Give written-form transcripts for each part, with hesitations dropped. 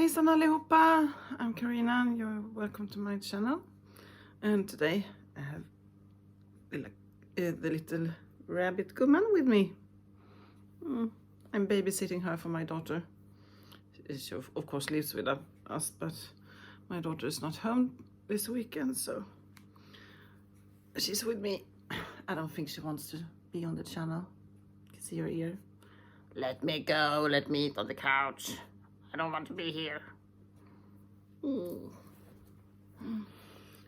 Hejsan allihopa! I'm Karina and you're welcome to my channel. And today I have the little rabbit Gumman with me. I'm babysitting her for my daughter. She of course lives with us, but my daughter is not home this weekend, so she's with me. I don't think she wants to be on the channel. You can see her ear. Let me go, let me eat on the couch. I don't want to be here.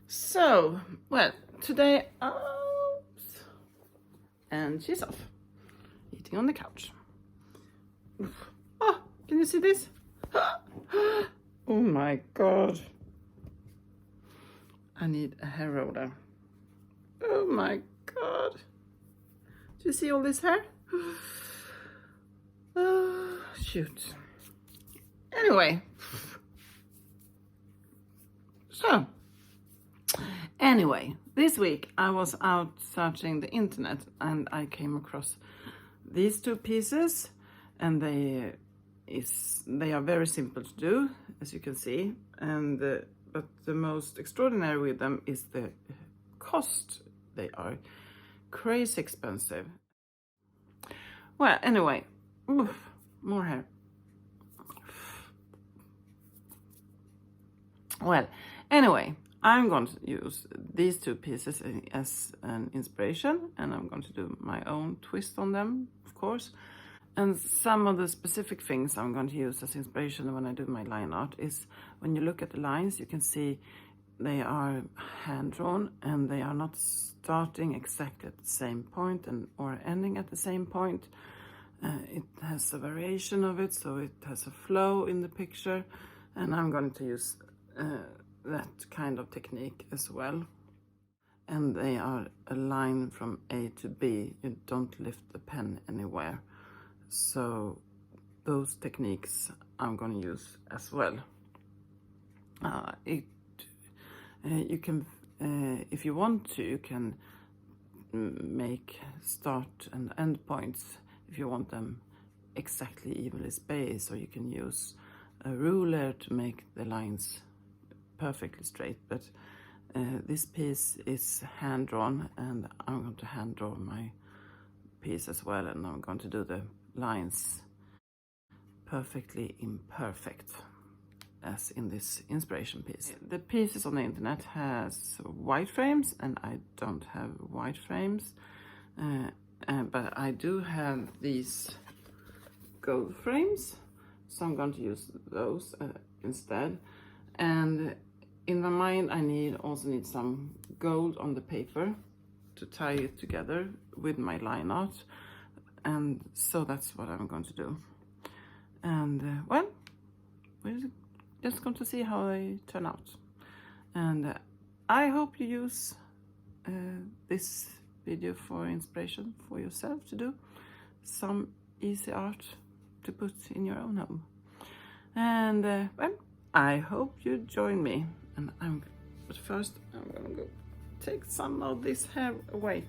So, well, today, oops, and she's off, eating on the couch. Oh, can you see this? Oh my God. I need a hair roller. Oh my God. Do you see all this hair? Oh, shoot. Anyway, this week I was out searching the internet and I came across these two pieces, and they are very simple to do, as you can see, and but the most extraordinary with them is the cost. They are crazy expensive. Well, anyway, more hair. Well, anyway, I'm going to use these two pieces as an inspiration, and I'm going to do my own twist on them, of course. And some of the specific things I'm going to use as inspiration when I do my line art is when you look at the lines, you can see they are hand-drawn and they are not starting exactly at the same point or ending at the same point. It has a variation of it, so it has a flow in the picture, and I'm going to use that kind of technique as well. And they are a line from A to B. You don't lift the pen anywhere. So those techniques I'm going to use as well. You can, if you want to, you can make start and end points if you want them exactly evenly spaced, or you can use a ruler to make the lines perfectly straight. But this piece is hand drawn, and I'm going to hand draw my piece as well, and I'm going to do the lines perfectly imperfect as in this inspiration piece. The pieces on the internet has white frames, and I don't have white frames, but I do have these gold frames, so I'm going to use those instead. And in my mind I also need some gold on the paper to tie it together with my line art, and so that's what I'm going to do. And well, we're just going to see how they turn out, and I hope you use this video for inspiration for yourself to do some easy art to put in your own home. And well, I hope you join me. But first I'm gonna go take some of this hair away.